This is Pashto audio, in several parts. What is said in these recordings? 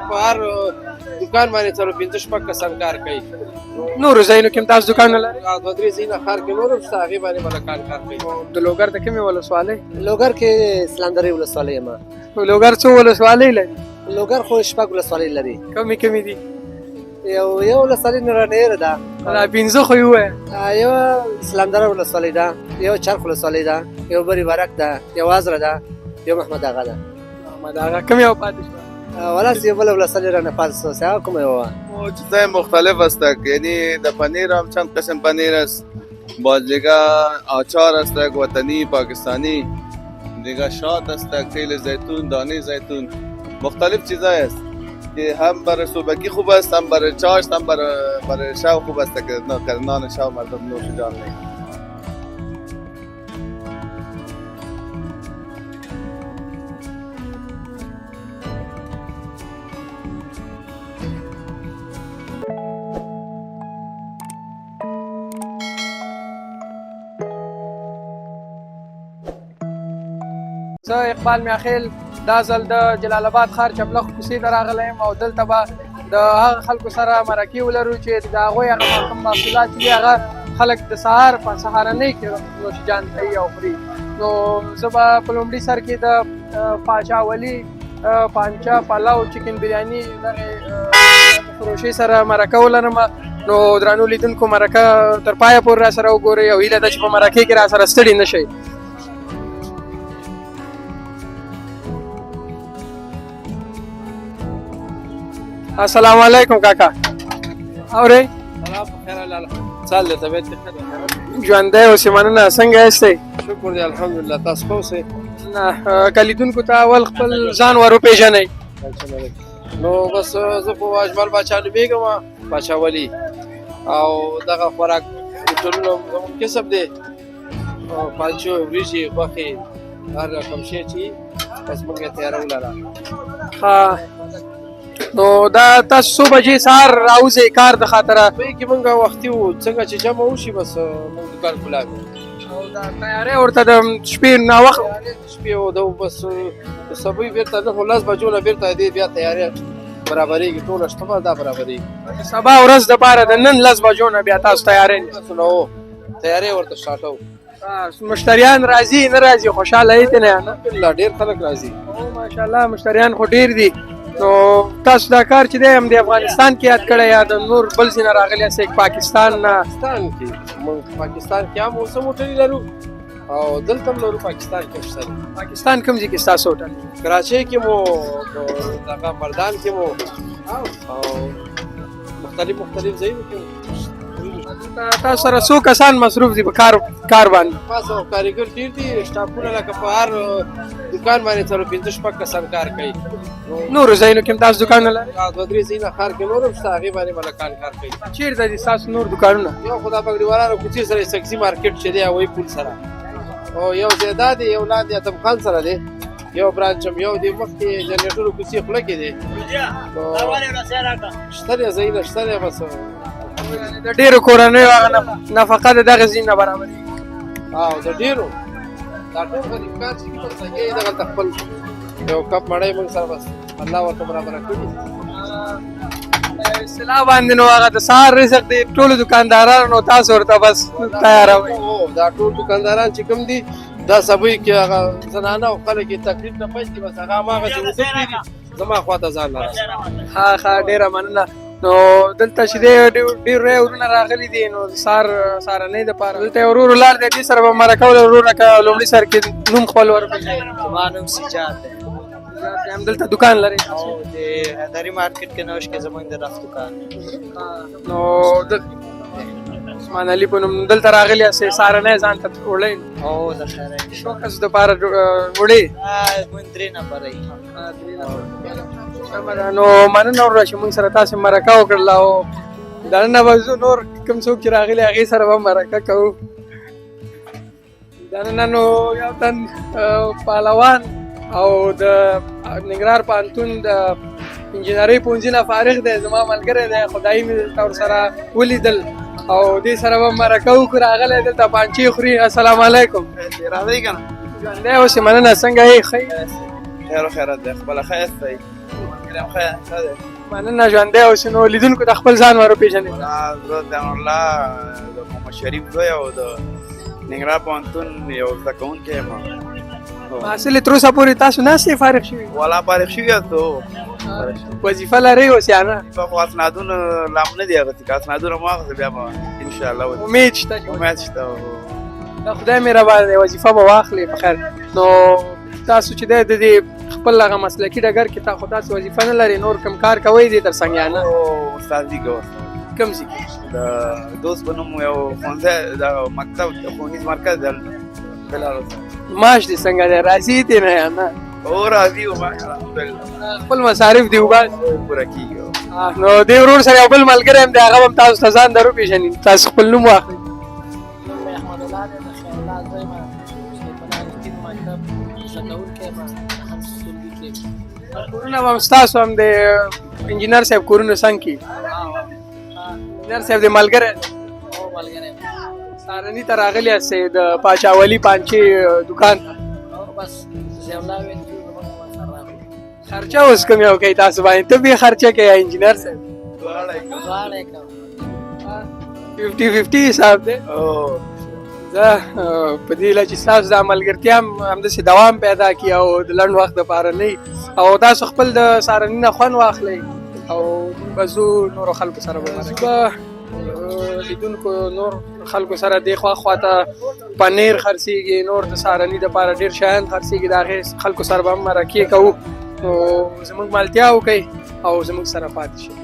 په هر دکان باندې څلور پنځه شپږ کسان کار کوي. نورو ځایونو کې هم تاسو دکانونه لرئ؟ دوه درې ځایونه ښار کې نور هم شته، هغې باندې ملکان کار کوي. د لوګر د کومې ولسوالۍ؟ لوګر کې اسلامداري ولسوالۍ یم. لوګر څو ولسوالۍ لري؟ لوګر خو شپږ ولسوالۍ لري. کومې دي؟ یو ولسوالۍ رانهیر ده. دا پنځه خو یې ووایه. یو اسلامداره ولسوالۍ ده، یو چرخ ولسوالۍ ده، یو بری برک ده، یو ازره ده، یو محمد اغا ده. محمد اغا کومې یو پاتې شوه؟ ولاس یو بله ولسوالۍ رانه پاتې شوه. هغه کومه یوه؟ چیزای مختلف هستند، یعنی در پنیر هم چند قسم پنیر است. باز دیگه آچار است، وطنی پاکستانی، دیگه شات است، تیل زیتون، دانه زیتون، مختلف چیزای است که هم برای صبحگی خوب است، هم برای چاشت، هم برای شب خوب است که نان شب مردم نوش جان میکنند. زه اقبال میاخیل دا ځل د جلال آباد ښار چپلخ کوڅې ته راغلی یم او دلته به د هغه خلکو سره مرکې ولرو چې د هغوی هغه کوم محصولات چې دي هغه خلک د سهار په سهارنۍ کې نوشجان کوي او خوري. نو زه به په لومړي سر کې د پاچا ولي پانچا پلاو چکن بریاني دغې فروشۍ سره مرکه ولرم. نو درنو لیدونکو مرکه تر پایه پورې را سره وګورئ او هیله ده چې په مرکې کې را سره ستړي نه شئ. السلام علیکم کاکا. اورئ؟ سلام په خیر الله. سال دی طبیعت دې ښه ده؟ ژوندی اوسې مننه. څنګه یاستئ؟ شکر دی الحمدلله. تاسو ښه اوسئ؟ نه که لیدونکو ته اول خپل ځان ور وپېژنئ. نو بس زه خو اجمل باچا نومېږم، باچا ولي، او دغه خوراک هوټلونه زموږ کسب دی. پالچو، وریژې، غوښې، هر رقم شی چې بس موږ یې تیارو لره. ښه نو دا تاسو څو بجې سهار راوځئ کار د خاطره؟ دوی کې موږ وختي وو، څنګه چې جمع وشي بس موږ دکان کلاوو. او دا تیاری ورته د شپې ناوخت شپې و د بس سبوی بیرته 9-10 بجو نه بیرته دې بیا تیاری برابرېږي، ټوله شته به دا برابرېږي. سبا ورځ دپاره د نن 10 بجو نه بیا تاسو تیاری نو تیاری ورته سټاټو. مشتریان راځي نه راځي؟ خوشحاله یې که نه؟ الحمدلله ډېر خلک راځي. ماشاءالله مشتریان خو ډېر دي. نو تاسو دا کار چې دی هم د افغانستان کې یاد کړی یا د نور بل ځای نه راغلی یاستئ؟ پاکستان نه؟ پاکستان کې موږ پاکستان کې هم اوس هم هوټلې لرو او دلته هم لرو. پاکستان کې شته. پاکستان کوم ځای کې ستاسو هوټل؟ کراچۍ کې مو، دغه مردان کې مو، او مختلف ځایونو کې. تاسو سره څو کسان مصروف دي په کار باندې؟ پاسه کاریګر ډېر دي، سټافونه لکه په هر دکان باندې څلور پنځه شپږ کسان کار کوي. نورو ځایونو کې هم تاسو دکانونه لرئ؟ دوه درې ځایونه ښار کې نور هم شته، هغې باندې ملکان کار کوي. چېرته دي ستاسو نور دکانونه؟ یو خو دا بګړیوالانو کوڅې سره سکزي مارکیټ چې دی هوایي پول سره، او یو ځای دا دی، یو لاندې اتم خان سره دی، یو برانچ هم یو دی مخکې جنریټرو کوڅې خوله کې دی. شته دی ځایونه شته دی، بس د ډېرو کورنیو هغه نفقه د دغه ځای نه برابرېږي. او د ډېرو دا ټول غریبان چې کوم ځای یې دغلته خپل یو کپ مړۍ موږ سره بس الله ورته برابره کړي. اصطلاح باندې نو هغه د سهار رزق دی ټولو دکاندارانو، نو تاسو ورته بس تیاروئ؟ دا ټول دکانداران چې کوم دي دا سبوی کې هغه زنانه او خلک یې تکلیف نه پېژني، بس هغه هماغه چې وزت دي زما خواته ځان لره. ښه ډېره مننه. نو دلته چې دی ډېر ورونه راغلي دي، نو د سهارنۍ دپاره دلته یو ورور ولاړ دی، دې سره به مرکه ولرو. وروره که لومړي سر کې نوم خپل ورپېژنئ؟ زما نوم سجاد دی. هم دلته دکان لرئ؟ او د حیدري مارکیټ کې نوش کې زموږ د رفت دکان. نو عثمان علي په نوم دلته راغلي یاستئ، سهارنۍ ځان ته وړئ؟ او د خیره څو کسو دپاره وړئ؟ موږ 3 نفره یو. نو مننه وروره چې موږ سره تاسې مرکه وکړله، او دننه به زه نور کوم څوک چې راغلي هغې سره به مرکه کوو. دننه نو یو تن پهلوان او د ننګرهار پوهنتون د انجینرۍ پوهنځي نه فارغ دی، زما ملګری دی، خدایي مې دلته ورسره ولیدل او دې سره به مرکه وکړو. راغلی دلته پانچې خوري. السلام علیکم. راځئ که نه؟ ژوندی اوسې مننه. څنګه یې؟ ښه خیر و خیرات دی، خپله ښه یاست؟ مننه ژوندی اوسې نو لیدونکو ته خپل ځان ور وپېژنئ. زه د الله د محمد شریف زوی او د ننګرهار پوهنتون یو زده کوونکی یم. محصل تر اوسه پورې تاسو ناستئ فارغ شوي؟ والا فارغ شوي یاست او وظیفه لرئ اوس یا نه؟ خو اسنادونه لا هم نه دي اخیستي که اسنادونه مو واخیستل بیا به انشاءالله امید شته چې امید شته. د خدای مهربانه دی وظیفه به واخلئ په خیر. نو تاسو چې دی د دې خپل هغه مسلکي ډګر کې تا خو تاسو وظیفه نه لرئ نور کوم کار کوئ دې تر څنګ یا نه؟ استادي کوه کوم ځای کې؟ د دوست په نوم یو ښوونځی د مکتب ښوونیز مرکز دی بلال معاش دې څنګه دی راضي دې نه یا نه؟ او راضي یم الحمدلله خپل مصارف دې وباسئ. پوره کېږي. نو دې ورور سره یو بل ملګری هم دی هغه به هم تاسو ته ځان در وپېژني. تاسو خپل نوم واخلئ. احمد الله دی د خیر الله زوی یم سلیمان الدین مکتب زده کوونکی یم همس ټولګي کې. کورونه به هم ستاسو هم د انجینر صاحب کورونه څنګ کې؟ انجینر صاحب د ملګری او ملګری یم. سارني ته راغلي یاستئ د پاچا ولي پانچې دکان ته. او بس ضیاءالله ویل چې زموږ سره راغلو. خرچه اوس کوم یو کوي تاسو باندې؟ ته به خرچه کوي یا انجینر صاحب؟ دواړه یې کوم. 50-50 حساب دی. زه په دې هیله چې ستاسو دا ملګرتیا هم همداسې دوام پیدا کړي او د لنډ وخت دپاره نه وي او تاسو خپل د سارني نه خوند واخلئ او به زو نورو خلکو سره به لیدونکو نور خلکو سره دې خواته پنیر خرڅېږي نور د سارني دپاره ډېر شیان خرڅېږي د هغې خلکو سره به هم مرکې کوو نو زموږ ملتیا وکئ او زموږ سره پاتې شئ.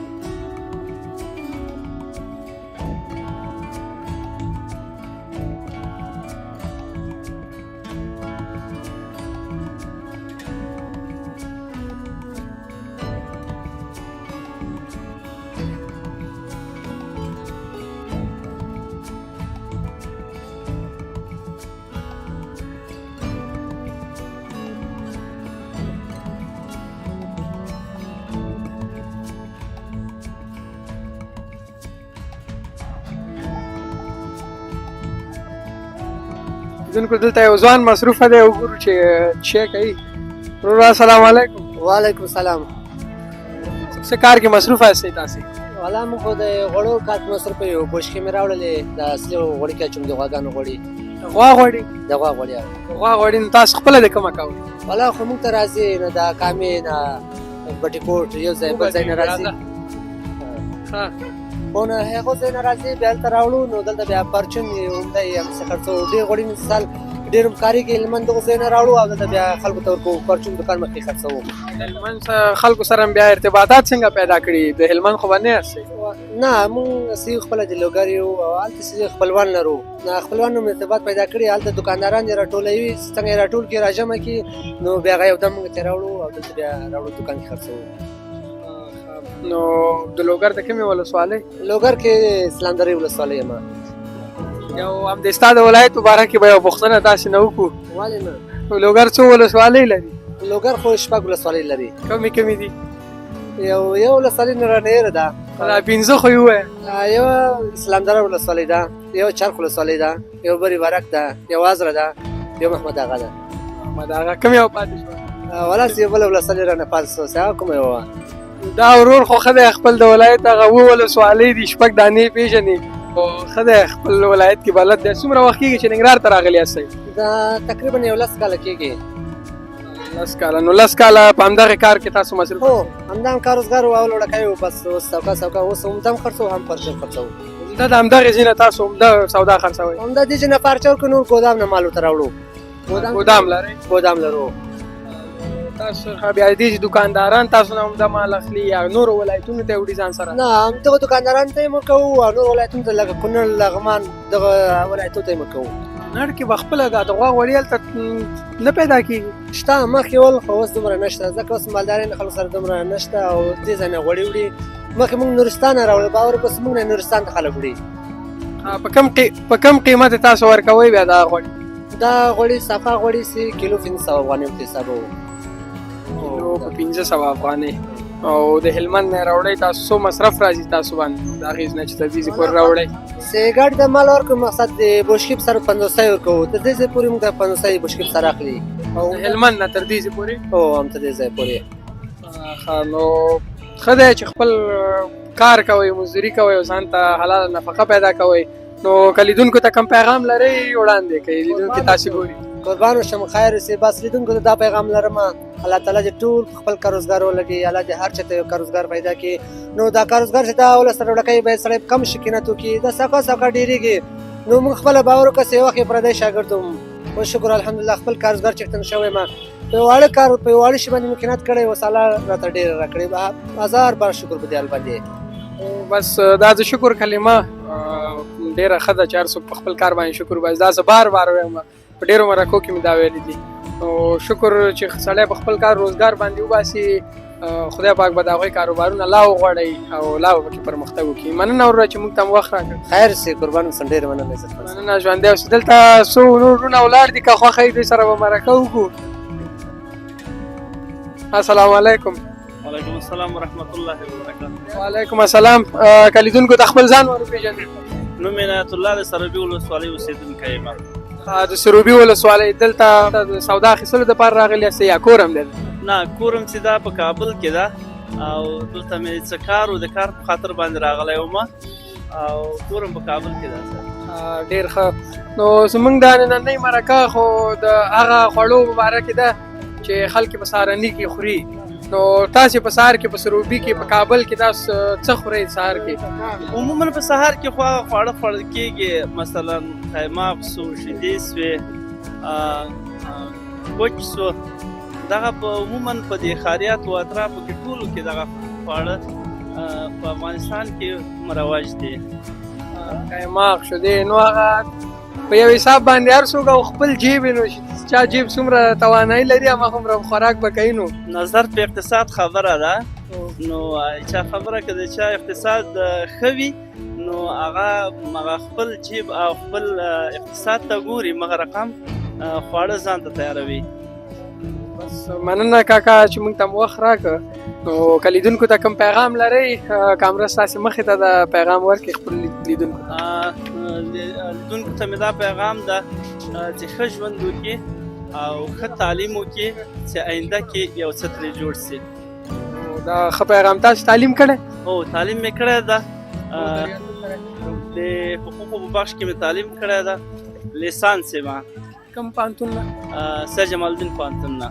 لیدونکو دلته یو ځوان مصروفه دی وګورو چې څه کوي. وروره السلام علیکم. وعلیکم السلام. څه کار کې مصروفه یاستئ تاسې؟ والا موږ خو د غوړو کار کې مصروفه یو بوشکې مې راوړلې د اصلي غوړي کې اچوم د غواګانو غوړي. غوا غوړي؟ د غوا غوړي. غوا غوړي نو تاسو خپله د کومه کوئ؟ والا خو موږ ته راځي نه د کامې نه بټي کوټ یو ځای بل ځای نه راځي. خو نه هغو ځای نه راځي بیا هلته راوړو نو دلته بیا پرچون یې عمده یې همسې خرڅوو. ډېر غوړي مثال ډېر هم کارېږي هلمند دغو ځای نه راوړو او دلته بیا خلکو ته ورکوو پرچون دکان مخکې خرڅوو. هلمند خلکو سره بیا ارتباطات څنګه پیدا کړي؟ د هلمند خو به نه یاستئ؟ نه موږ اصلي خپله د لوګر یو او هلته خپلوان لرو نه خپلوان هم ارتباط پیدا کړي هلته دکانداران یې راټولوي څنګه یې راټول کړي راجمع کړي نو بیا هغه یو دم موږ ته راوړو او دلته بیا راوړو دکان کې خرڅوو. نو د لوګر د کومې ولسوالۍ؟ لوګر کې اسلام درې ولسوالۍ یم. یو همدې ستا د ولایت په باره کې به یو پوښتنه تاسې نه وکړو. ولې نه؟ لوګر څو ولسوالۍ لري؟ لوګر خو شپږ ولسوالۍ لري. کومې کومې دي؟ یو ولسوالۍ نرانیره ده. دا پنځه خو یې ووایه. یو اسلام دره ولسوالۍ ده یو چرخ ولسوالۍ ده یو بری ورک ده یو ازره ده یو محمد اغا ده. محمد اغا کوم یو پاتې شوه؟ ولاس یو بله ولسوالۍ رانه پاتې شوه هغه کومه یوه؟ دا ورور خو ښه دی خپل د ولایت هغه اووه ولسوالۍ دي شپږ دانې پېژني خو ښه دی خپل ولایت کې بلد دی. څومره وخت کېږي چې ننګرهار ته راغلي یاستئ؟ دا تقریبا یو 10 کاله کېږي. 10 کاله. نو 10 کاله په همدغې کار کې تاسو مصروف؟ هو همدا کار روزګار او لوړکی وو بس اوس سوکا سوکا اوس همدا هم خرڅوو هم پرچون خرڅوو. همدا د همدغې ځای نه تاسو همدا سودا خرڅوئ؟ همدا دې ځای نه پارچه ورکړو نور ګودام نه مال ورته راوړو. ګودام لرئ؟ ګودام لرو. تاسو بیا دې دکانداران تاسو نه همدا مال اخلي یا نورو ولایتونو ته وړي ځان سره؟ نه همدغه دکاندارانو ته یې ورکوو او نور ولایتونو ته لکه کونړ لغمان دغه ولایتونو ته یې ورکوو. کونړ کې به خپله د غوا غوړي هلته نه پیدا کېږي؟ شته مخکې ول خو اوس دومره نشته ځکه اوس مالدارۍ نه خلکو سره دومره نشته او دې ځای نه غوړي وړي. مخکې موږ نورستان نه راوړو باور وکړه موږ نه نورستان ته خلک وړي. په کم قیمت تاسو ورکوئ بیا دا غوړي؟ دا غوړي صفا غوړي سي کیلو 500 افغانۍ ورته حسابوو. کیلو په 500 افغانۍ. او د هلمند نه راوړئ تاسو څو مصرف راځي تاسو باندې د هغې نه چې تر دې ځای پورې راوړئ؟ سیګاټ د مال ورکړو مقصد د بوشکیپ سره 500 ورکوو تر دې ځای پورې موږ د 500 بوشکیپ سره اخلي. او د هلمند نه تر دې ځای پورې؟ هو هم تر دې ځای پورې. نو ښه دی چې خپل کار کوئ، مزدوري کوئ او ځان ته حلاله نفقه پیدا کوئ. نو که لیدونکو ته کوم پیغام لرئ وړاندې کړئ، لیدونکي تاسې ګوري. قربان شم خیر سي. بس لیدونکو ته دا پیغام لرم الله تعالی دې ټول په خپل کاروزګار ولګي، الله دې هر چا ته یو کاروزګار پیدا کړي. نو دا کاروزګار چې دا ولس سره ډکوي باید سړی کم شکینت وکړي، دا ساکه ډېرېږي. نو موږ خپله باور وکړو چې یو وخت یې پردی شاګرد وم، اوس شکر الحمدلله خپل کاروزګار چکتن شوی ما په یو واړه کار په یو واړه شي باندې مکنات کړی، اوس الله راته ډېره راکړې. هزار بار شکر په دې حال باندې. بس دا د شکر کلمه ډېره ښه ده چې هر څوک په خپل کار باندې شکر وباسي. دا زه بار وایم، په ډېرو مرکو کې مې دا ویلي دي. نو شکر چې سړی په خپل کار روزګار باندې وباسي، خدای پاک به د هغوی کاروبارونه لا وغوړوي او لا به پکې پرمختګ وکړي. مننه ورور چې موږ ته هم وخت راکړ. خیر سي قربان اوسم، ډېره مننه. مننه ژوندی اوسې. دلته څو نور وروڼه ولاړ دي، که خوښه یې دوی سره به مرکه وکړو. السلام علیکم. وعلیکم السلام ورحمت الله وبرکاته. وعلیکم السلام. که لیدونکو ته خپل ځان ور وپېژنئ. نوم مې عنایت الله د سروبي ولسوالۍ اوسېدونکی یم. د سروبي ولسوالۍ دلته د سودا اخیستلو دپاره راغلي یاستئ یا کور هم دی؟ نه، کور هم چې دا په کابل کې ده او دلته مې څه کار و، د کار په خاطر باندې راغلی وم او کور هم په کابل کې ده. ډېر ښه. نو زموږ دا نننۍ مرکه خو د هغه خوړو په باره کې ده چې خلک په سهارني کې خوري. نو تاسې په سهار کې په سروبي کې په کابل کې تاسو څه خورئ سهار کې؟ عموما په سهار کې خو هغه خواړه خوړل کېږي، مثلا قیماق سو، شیدې سوې، کوچ سو. دغه په عموما په دې ښاریاتو او اطرافو کې ټولو کې دغه خواړه په افغانستان کې مروج دي. قیماق شیدې، نو هغه په یو حساب باندې هر څوک او خپل جیب نو چا جیب څومره توانایي لري هماغومره خوراک به کوي. نو نظر په اقتصاد خبره ده، نو چا خبره که د چا اقتصاد ښه وي نو هغه خپل جیب او خپل اقتصاد ته ګوري، مغه رقم خواړه ځان ته تیاروي. بس مننه کاکا چې موږ ته م وخت راکړه. نو که لیدونکو ته کوم پیغام لرئ، کامره ستاسې مخې ته د پیغام ورکړئ خپل لیدونکو ته. لیدونکو ته مې دا پیغام ده چې ښه ژوند وکړي او ښه تعلیم وکړي چې آینده کې یو څه ترې جوړ شي. دا ښه پیغام. تاسو تعلیم کړی؟ هو تعلیم مې کړی ده، د حقوقو په بخش کې مې تعلیم کړی ده، لیسانس یې ما. کوم پوهنتون نه؟ سید جمال الدین پوهنتون نه.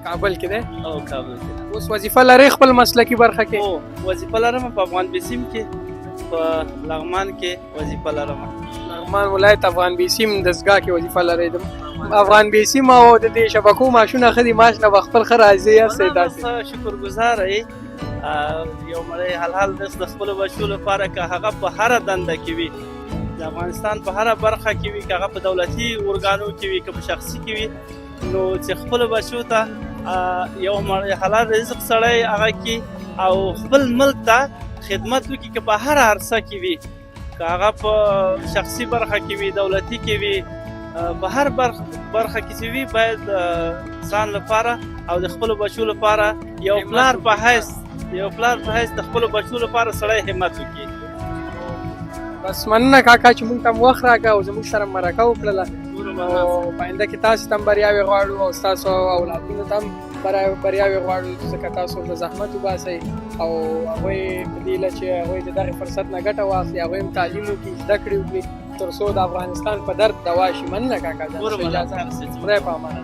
کابل کې دی؟ او کابل کې ده. اوس وظیفه لرئ خپل مسلکي برخه کې؟ هو وظیفه لرم په افغان بیسیم کې، په لغمان کې وظیفه لرم. لغمان ولایت افغان بیسیم دستګاه کې وظیفه لرئ؟ د افغان بیسیم او د دې شبکو معاشونه ښه دي، معاش نه به خپل ښه راضي یاستئ؟ داسې شکرګزاره یې. یو مړی حلال رزق د خپلو بچو لپاره که هغه په هره دنده کې وي، د افغانستان په هره برخه کې وي، که هغه په دولتي ارګانو کې وي که په شخصي کې وي، نو چې خپلو بچو ته یو حلال رزق سړی هغه کې او خپل ملک ته خدمت وکړي، که په هر عرصه کې وي، که هغه په شخصي برخه کې وي، دولتي کې وي، په هر برخه کې چې وي، باید ځان لپاره او د خپلو بچو لپاره یو پلار په حیث د خپلو بچو لپاره سړی همت وکړي. بس مننه کاکا چې موږ ته م وخت راکړه او زموږ سره مرکه وکړله. او په آینده کې تاسو ته هم بریاوې غواړو او ستاسو اولادونو ته هم بریاوې غواړو، ځکه تاسو د زحمت وباسئ او هغوی په دې هیله چې هغوی د دغې فرصت نه ګټه واخلي، هغوی هم تعلیم وکړي، زده کړې وکړي، تر څو د افغانستان په درد دوا شي. مننه کاکا جان. خدای په امان.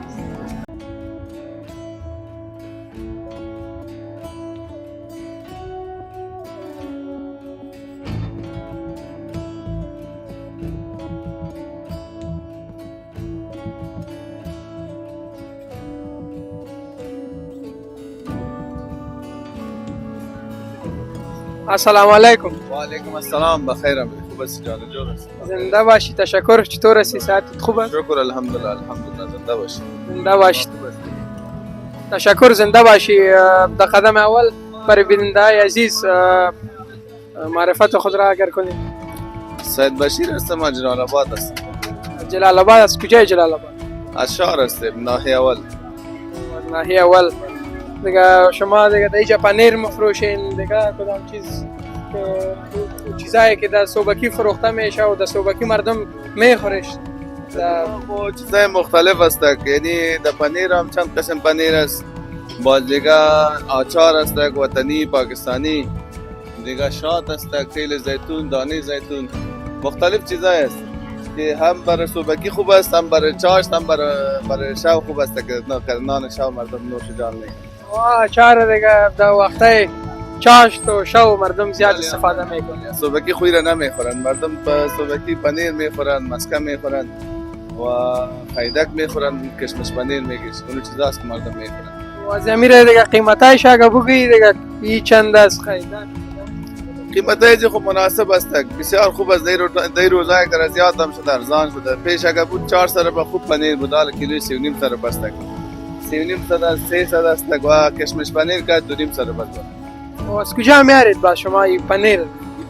السلام علیکم. وعلیکم السلام. بخیر ام. خوب هستی جان جور هستی؟ زنده باشی. تشکر. چطور هستی؟ صحتت خوب است؟ شکر الحمدلله. زنده باشی. زنده باشی. تشکر. زنده باشی. در قدم اول برای بیننده عزیز معرفت خود را اگر کنید. سید بشیر هستم، جلال آباد هستم. جلال آباد از کجای جلال آباد؟ از شهر هستم، ناحیه اول. ناحیه اول. دیگه شما دیگه اینجا پنیر مفروشین، دیگه کدام چیزایی که در سوبکی فروخته میشه و در سوبکی مردم میخورش؟ چیزای مختلف است، یعنی در پنیر هم چند قسم پنیر است، باز دیگه آچار است وطنی پاکستانی، دیگه شات است، تیل زیتون، دانه زیتون، مختلف چیزای است که هم برای صبحکی خوب است، هم برای چاشت، هم برای شب خوب است که نان شب مردم نوش جان میکنه. چهار دیگه در وقتای چاشت و شو مردم زیاد استفاده میکنن. صبحکی خوی را نمیخورن مردم، صبحکی پنیر میخورن، مسکه میخورن و خیدک میخورن، کشمش پنیر میگیش، اون چیزاست که مردم میخورن. و زمیر دیگه قیمتایش اگه بگی دیگه ای چند است خیدک؟ قیمتای خب مناسب است، بسیار خوب است. در روزای که زیاد هم شده، ارزان شده. پیش اگه بود 400 روپیه خوب پنیر بود، حالا کیلوی 3.5 روپیه است. 3.5 300 است و کشمش پنیر که 2.5 روپیه است. و از کجا میارید با شما این پنیر؟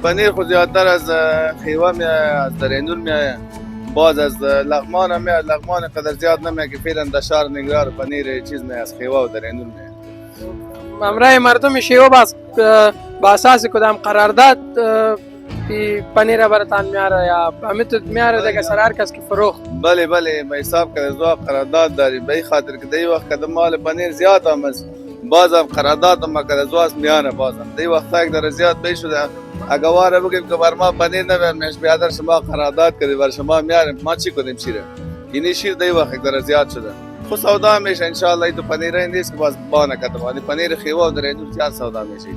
پنیر خود زیادتر از خیوه میاد، از درینور میاد، باز از لغمان هم میاد. لغمان قدر زیاد نمیاد که فعلا در شهر ننگرهار پنیر چیز میاد، از خیوه و درینور میاد. امرای مردم شیوه با اساس کدام قرارداد پنیر براتان میاره یا امیتو میاره دیگه سر هر کس که فروخت؟ بله به حساب که زوا قرارداد داریم، به خاطر که دی وقت کدام مال پنیر زیاد هم است، باز هم قرارداد هم که زواس میانه، باز هم دی وقت یک در زیاد به شده اگه واره بگیم که بر ما پنیر نمیارمش، بیادر شما قرارداد کردی بر شما میاریم، ما چی کنیم شیره؟ یعنی شیر دی وقت در زیاد شده خود سودا میشه ان شاء الله. این تو پنیر نیست که باز بانه کتبانی پنیر خیوه و در اینجور زیاد سودا میشه.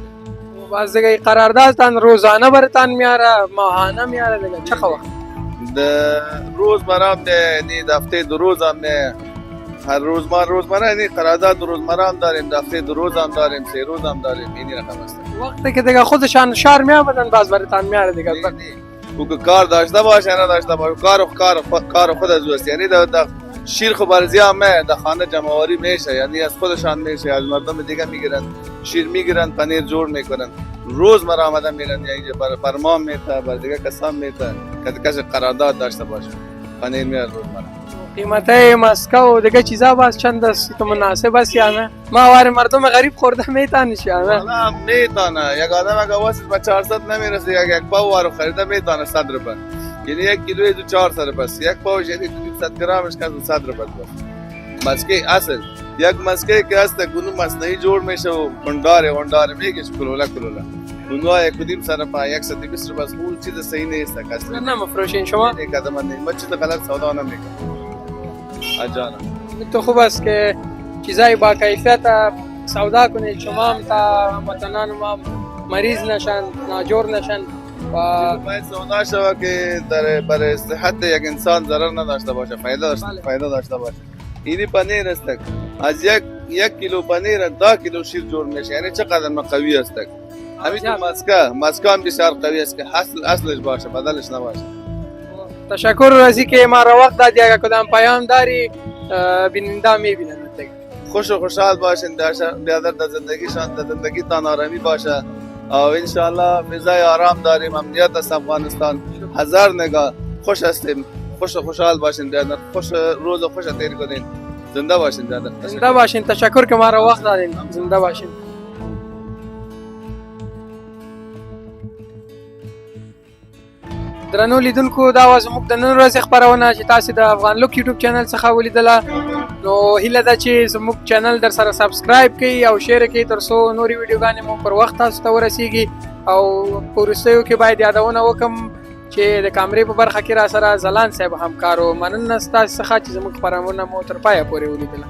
باز دیگه قرارداد تان روزانه براتان میاره، ماهانه میاره دیگه چه خبر؟ روز مرام یعنی هفته 2 روز هم نه، هر روز ما روزمره یعنی قرارداد 2 روزمره هم داریم، هفته 2 روز هم داریم، 3 روز هم داریم. این رقم است. وقتی که دیگه خودشان شهر میآمدن باز براتان میاره دیگه. او کار داشته باشه نه داشته باشه، کار خود از اوست. یعنی در شیر خو برزیا می در خانه جمعواری میشه، یعنی از خودشان میشه، از مردم دیگه میگیرن شیر میگیرن، پنیر جور میکنن، روز مرا آمدن میرن، یعنی بر ما میته، بر دیگه کسان میته که کسی قرارداد داشته باشه پنیر میاد روز مرا. قیمتای مسکه و دیگه چیزا باز چند است تو مناسب است یا نه؟ ما وار مردم غریب خورده میتونش یا نه؟ والا میتونه، یک آدم اگه واسه به 400 نمیرسه، یک پاو وارو خریده میتونه 100 روپیه، یعنی 1 کیلوی 400 روپیه است، یک پاوش یعنی 200 گرمش که 100 روپیه است. مسکه اصل یک مسکه که است گونو مصنوعی جوړ میشه و ونداره میگیش کلولا اونها 1.5 روپیه 120 روپیه است. اون چیز صحیح نیست اصلا. نه مفروشین شما؟ یک قدم نه، ما چیز غلط سودا نمیکنم. اجانا تو خوب است که چیزای با کیفیت سودا کنید، شما هم تا هموطنان ما مریض نشن، ناجور نشن و باید سودا شود که برای صحت یک انسان ضرر نداشته باشه، فایده داشته باشه. اینی پنیر است، از یک کیلو پنیر 10 کیلو شیر جور میشه، یعنی چقدر قوی است. همین مسکه هم بسیار قوی است که اصلش باشه، بدلش نباشه. تشکر از اینکه ما را وقت دادی. اگر کدام پیام داری بیننده میبینن دیگه. خوش و خوشحال باشین، بیادر در زندگیشان، در زندگیتان آرامی باشه و انشاءالله فضای آرام داریم، امنیت است افغانستان، هزار نگاه خوش هستیم. خوش و خوشحال باشین بیادر، خوش روز و خوش تیر کنین، زنده باشین بیادر. زنده باشین، تشکر که ما را وقت دادین. زنده باشین. درنو لیدونکو دا و زموږ د نن ورځې خپرونه چې تاسو د افغان لوک یوټیوب چینل څخه ولیدله، نو هیله ده چې زموږ چینل در سره سبسکرایب کړئ او شیر کړئ ترڅو نورې ویډیوګانې مو پر وخت تاسو ته ورسیږي. او په وروستیو کې باید یادونه وکړم چې د کامرې په برخه کې را سره ځلان صاحب همکار و. مننه ستاسو څخه چې زموږ خپرونه مو تر پایه پورې ولیدله.